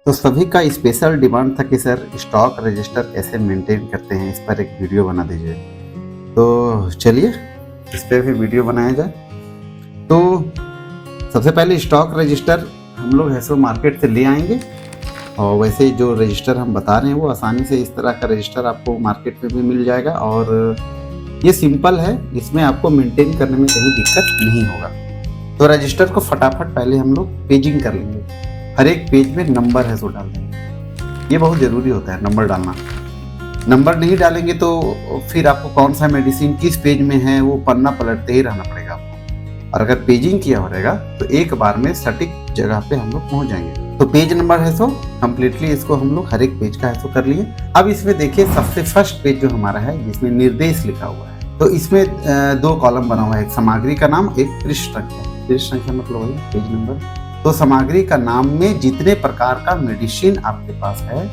तो सभी का स्पेशल डिमांड था कि सर स्टॉक रजिस्टर कैसे मेंटेन करते हैं, इस पर एक वीडियो बना दीजिए। तो चलिए इस पर भी वीडियो बनाया जाए। तो सबसे पहले स्टॉक रजिस्टर हम लोग है सो मार्केट से ले आएंगे, और वैसे जो रजिस्टर हम बता रहे हैं वो आसानी से इस तरह का रजिस्टर आपको मार्केट में भी मिल जाएगा, और ये सिंपल है, इसमें आपको मेंटेन करने में कहीं दिक्कत नहीं होगा। तो रजिस्टर को फटाफट पहले हम लोग पेजिंग कर लेंगे। हर एक पेज में नंबर है सो डाल देंगे, ये बहुत ज़रूरी होता है नंबर डालना। नंबर नहीं डालेंगे तो फिर आपको कौन सा मेडिसिन किस पेज में है वो पन्ना पलटते ही रहना पड़ेगा आपको। और अगर पेजिंग किया रहेगा तो एक बार में सटीक जगह पे हम लोग पहुंच जाएंगे। तो पेज नंबर है सो कम्प्लीटली इसको हम लोग हर एक पेज का है सो कर लिए। अब इसमें देखिए सबसे फर्स्ट पेज जो हमारा है जिसमें निर्देश लिखा हुआ है, तो इसमें दो कॉलम बना हुआ है, एक सामग्री का नाम, एक पृष्ठ संख्या। पृष्ठ संख्या मतलब वही पेज नंबर। तो सामग्री का नाम में जितने प्रकार का मेडिसिन आपके पास है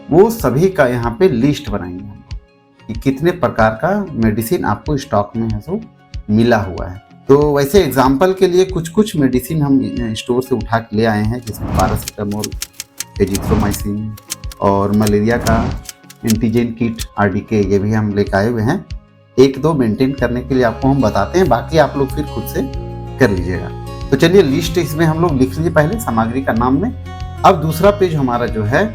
वो सभी का यहाँ पे लिस्ट बनाएंगे हम कि कितने प्रकार का मेडिसिन आपको स्टॉक में है सो मिला हुआ है। तो वैसे एग्जाम्पल के लिए कुछ कुछ मेडिसिन हम स्टोर से उठा के ले आए हैं, जिसमें पैरासिटामोल, एजिथ्रोमाइसिन और मलेरिया का एंटीजन किट RDK ये भी हम लेकर आए हुए हैं। एक दो मेंटेन करने के लिए आपको हम बताते हैं, बाकी आप लोग फिर खुद से कर लीजिएगा। तो चलिए लिस्ट इसमें हम लोग लिख लीजिए पहले सामग्री का नाम में। अब दूसरा पेज हमारा जो है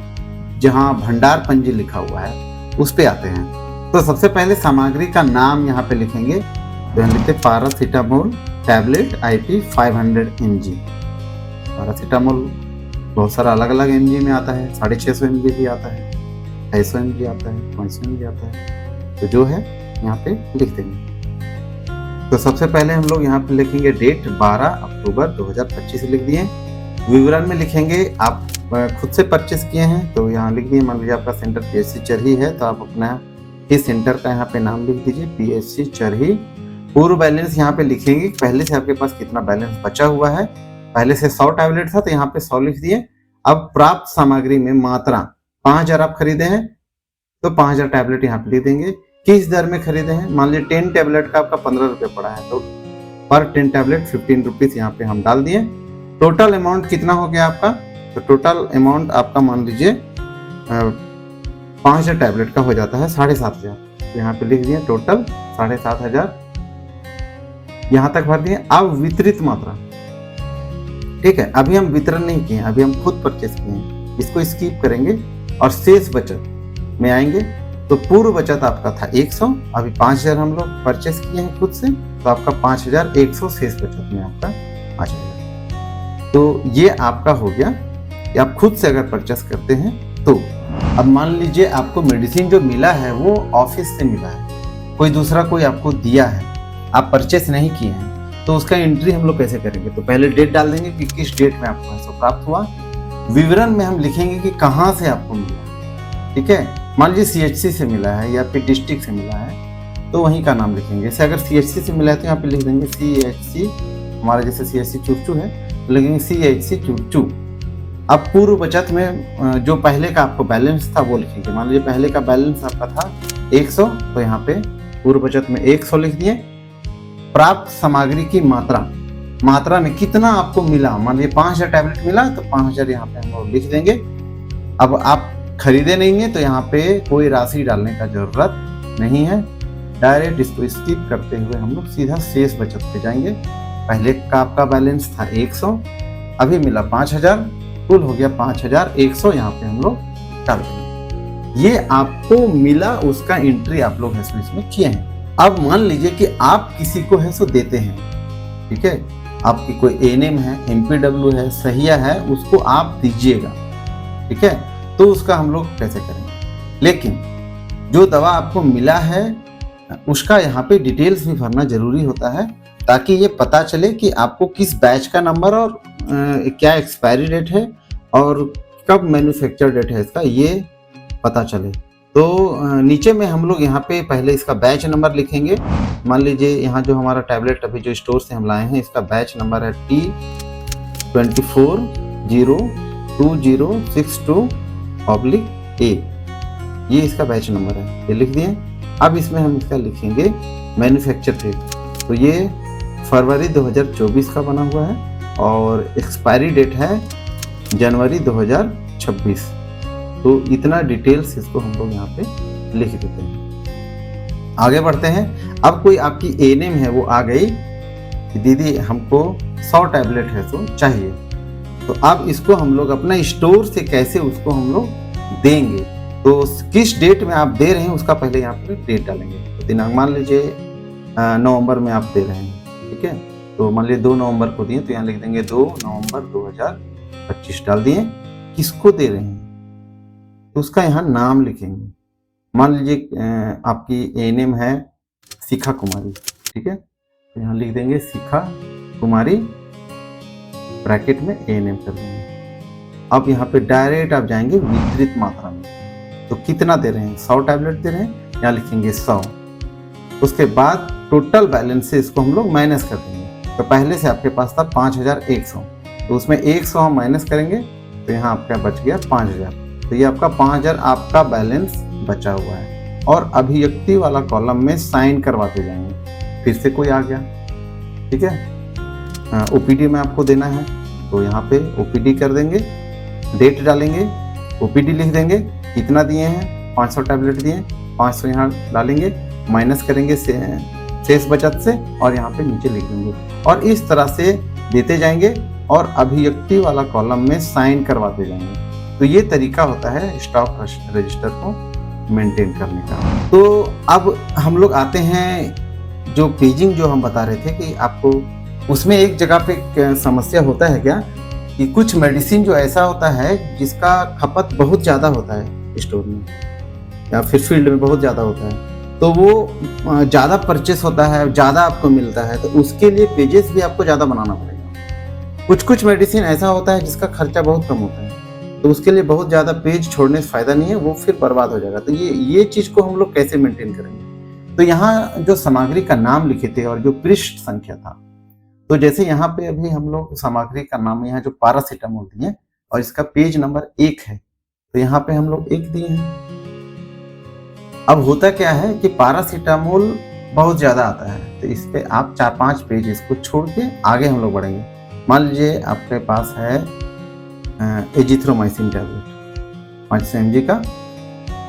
जहाँ भंडार पंजी लिखा हुआ है उस पे आते हैं। तो सबसे पहले सामग्री का नाम यहाँ पे लिखेंगे, तो हम लिखते हैं paracetamol tablet IP 500 mg। Paracetamol बहुत सारा अलग अलग mg में आता है, 650 mg भी आता है, 250 mg आता है, 500 mg आता है। तो जो है यहाँ पे लिख देंगे। तो सबसे पहले हम लोग यहाँ पे लिखेंगे डेट 12 अक्टूबर 2025 लिख दिए। विवरण में लिखेंगे आप खुद से परचेस किए हैं तो यहाँ लिख दिए। मान लीजिए आपका सेंटर PHC चरही है तो आप अपना इस सेंटर का यहाँ पे नाम लिख दीजिए, PHC चरही। पूर्व बैलेंस यहाँ पे लिखेंगे, पहले से आपके पास कितना बैलेंस बचा हुआ है। पहले से 100 टैबलेट था तो यहाँ पे 100 लिख दिए। अब प्राप्त सामग्री में मात्रा 5000 आप खरीदे हैं तो 5000 टैबलेट यहाँ पे लिख देंगे। किस दर में खरीदे हैं, मान लीजिए 10 टैबलेट का आपका 15 रुपये पड़ा है तो पर 10 टैबलेट 15 रुपीज यहाँ पे हम डाल दिए। टोटल अमाउंट कितना हो गया आपका, तो टोटल अमाउंट आपका मान लीजिए 5000 टैबलेट का हो जाता है 7500। तो यहाँ पे लिख दिए टोटल 7500 यहाँ तक भर दिए। अब वितरित मात्रा, ठीक है, अभी हम वितरण नहीं किए, अभी हम खुद परचेस किए हैं, इसको स्किप करेंगे और शेष बचत में आएंगे। तो पूर्व बचत आपका था 100, अभी 5000 हम लोग परचेस किए हैं खुद से तो आपका 5100 शेष बचत में आपका आ जाएगा। तो ये आपका हो गया कि आप खुद से अगर परचेस करते हैं तो। अब मान लीजिए आपको मेडिसिन जो मिला है वो ऑफिस से मिला है, कोई दूसरा कोई आपको दिया है, आप परचेस नहीं किए हैं, तो उसका एंट्री हम लोग कैसे करेंगे। तो पहले डेट डाल देंगे कि किस डेट में आपको ऐसा प्राप्त हुआ। विवरण में हम लिखेंगे कि कहाँ से आपको मिला, ठीक है। मान लीजिए CHC से मिला है या फिर डिस्ट्रिक्ट से मिला है तो वहीं का नाम लिखेंगे। जैसे अगर CHC से मिला है तो यहाँ पे लिख देंगे CHC, हमारे जैसे CHC चुरचू है तो लिखेंगे CHC चुरचू। अब पूर्व बचत में जो पहले का आपको बैलेंस था वो लिखेंगे। मान लीजिए पहले का बैलेंस आपका था 100 तो यहाँ पे पूर्व बचत में 100 लिख दिए। प्राप्त सामग्री की मात्रा में कितना आपको मिला, मान लीजिए 5000 टैबलेट मिला तो 5000 यहाँ पे हम लोग लिख देंगे। अब आप खरीदे नहीं है तो यहाँ पे कोई राशि डालने का जरूरत नहीं है, डायरेक्ट इसको स्किप करते हुए हम लोग सीधा शेष बचत पे जाएंगे। पहले का आपका बैलेंस था 100, अभी मिला 5000, कुल हो गया 5100, यहाँ पे हम लोग डाल देंगे। ये आपको मिला उसका एंट्री आप लोग है इसमें किए हैं। अब मान लीजिए कि आप किसी को है सो देते हैं, ठीक है, आपकी कोई ANM है, MPW है, सहिया है, उसको आप दीजिएगा, ठीक है। तो उसका हम लोग कैसे करेंगे, लेकिन जो दवा आपको मिला है उसका यहाँ पे डिटेल्स भी भरना जरूरी होता है ताकि ये पता चले कि आपको किस बैच का नंबर और क्या एक्सपायरी डेट है और कब मैन्युफैक्चर डेट है इसका, ये पता चले। तो नीचे में हम लोग यहाँ पे पहले इसका बैच नंबर लिखेंगे। मान लीजिए यहाँ जो हमारा टैबलेट अभी जो स्टोर से हम लाए हैं इसका बैच नंबर है T240262/A, ये इसका बैच नंबर है, ये लिख दिए। अब इसमें हम इसका लिखेंगे मैन्युफैक्चर डेट, तो ये फरवरी 2024 का बना हुआ है और एक्सपायरी डेट है जनवरी 2024। 26। तो इतना डिटेल्स इसको हम लोग यहाँ पे लिख देते हैं। आगे बढ़ते हैं। अब कोई आपकी एएनएम है वो आ गई कि दीदी हमको 100 टैबलेट है तो चाहिए, तो अब इसको हम लोग अपना स्टोर से कैसे उसको हम लोग देंगे, तो किस डेट में आप दे रहे हैं उसका पहले यहाँ पर डेट डालेंगे। तो दिनांक मान लीजिए नवंबर में आप दे रहे हैं, ठीक है, तो मान लीजिए 2 नवंबर को दिए, तो यहाँ लिख देंगे 2 नवंबर 2025 डाल दिए। किसको दे रहे हैं तो उसका यहाँ नाम लिखेंगे। मान लीजिए आपकी एएनएम है शिखा कुमारी, ठीक है, तो यहाँ लिख देंगे शिखा कुमारी, ब्रैकेट में एएनएम कर देंगे। अब यहाँ पे डायरेक्ट आप जाएंगे वितरित मात्रा में, तो कितना दे रहे हैं, 100 टैबलेट दे रहे हैं, यहाँ लिखेंगे 100। उसके बाद टोटल बैलेंस से इसको हम लोग माइनस कर देंगे। तो पहले से आपके पास था 5100, तो उसमें 100 हम माइनस करेंगे, तो यहाँ आपका बच गया 5000। तो ये आपका 5000 आपका बैलेंस बचा हुआ है। और अभिव्यक्ति वाला कॉलम में साइन करवाते जाएंगे। फिर से कोई आ गया, ठीक है, ओपीडी में आपको देना है, तो यहाँ पे ओपीडी कर देंगे, डेट डालेंगे, ओपीडी लिख देंगे, कितना दिए हैं, 500 टैबलेट दिए, 500 यहाँ डालेंगे, माइनस करेंगे शेष बचत से, और यहाँ पे नीचे लिख देंगे। और इस तरह से देते जाएंगे और अभिव्यक्ति वाला कॉलम में साइन करवाते जाएंगे। तो ये तरीका होता है स्टॉक रजिस्टर को मेंटेन करने का। तो अब हम लोग आते हैं जो पेजिंग जो हम बता रहे थे कि आपको उसमें एक जगह पे समस्या होता है क्या कि कुछ मेडिसिन जो ऐसा होता है जिसका खपत बहुत ज़्यादा होता है स्टोर में या फिर फील्ड में बहुत ज़्यादा होता है, तो वो ज़्यादा परचेस होता है, ज़्यादा आपको मिलता है, तो उसके लिए पेजेस भी आपको ज़्यादा बनाना पड़ेगा। कुछ मेडिसिन ऐसा होता है जिसका खर्चा बहुत कम होता है, तो उसके लिए बहुत ज़्यादा पेज छोड़ने से फ़ायदा नहीं है, वो फिर बर्बाद हो जाएगा। तो ये चीज़ को हम लोग कैसे मेंटेन करेंगे। तो यहाँ जो सामग्री का नाम लिखे थे और जो पृष्ठ संख्या था, तो जैसे यहाँ पे अभी हम लोग सामग्री का नाम यहाँ जो पैरासीटामोल दिए और इसका पेज नंबर 1 है, तो यहाँ पे हम लोग 1 दिए हैं। अब होता क्या है कि पैरासीटामोल बहुत ज़्यादा आता है, तो इस पे आप 4-5 पेज इसको छोड़ के आगे हम लोग बढ़ेंगे। मान लीजिए आपके पास है एजिथ्रोमाइसिन टैबलेट 500 mg का,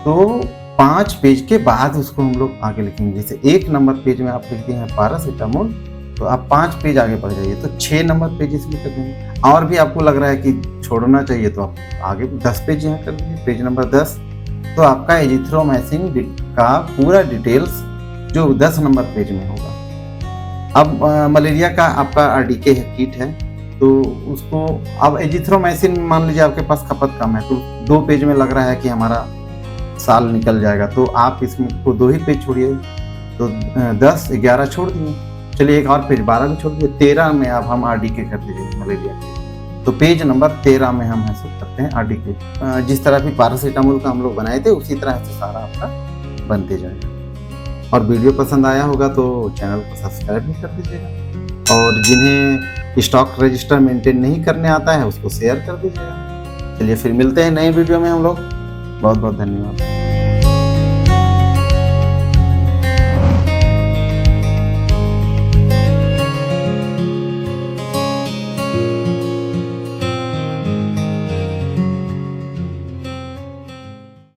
तो 5 पेज के बाद उसको हम लोग आगे लिखेंगे। जैसे 1 नंबर पेज में आप लिखते हैं पैरासीटामोल, तो आप 5 पेज आगे बढ़ जाइए, तो 6 नंबर पेज इसमें कर देंगे। और भी आपको लग रहा है कि छोड़ना चाहिए, तो आप आगे 10 पेज यहाँ कर दीजिए, पेज नंबर 10। तो आपका एजिथ्रोमाइसिन का पूरा डिटेल्स जो 10 नंबर पेज में होगा। अब मलेरिया का आपका आरडीके किट है, तो उसको अब एजिथ्रोमाइसिन मान लीजिए आपके पास खपत कम है, तो 2 पेज में लग रहा है कि हमारा साल निकल जाएगा, तो आप इसमें को 2 ही पेज छोड़िए, तो 10, 11 छोड़ दिए, चलिए एक और पेज 12 भी छोड़ दिए, 13 में अब हम आरडीके कर दीजिए मलेरिया। तो पेज नंबर 13 में हम ऐसा करते हैं आरडीके। जिस तरह भी पैरासीटामोल का हम लोग बनाए थे उसी तरह से सारा आपका बनते जाएगा। और वीडियो पसंद आया होगा तो चैनल को सब्सक्राइब भी कर दीजिएगा, और जिन्हें स्टॉक रजिस्टर मेंटेन नहीं करने आता है उसको शेयर कर दीजिएगा। चलिए फिर मिलते हैं नए वीडियो में हम लोग। बहुत बहुत धन्यवाद।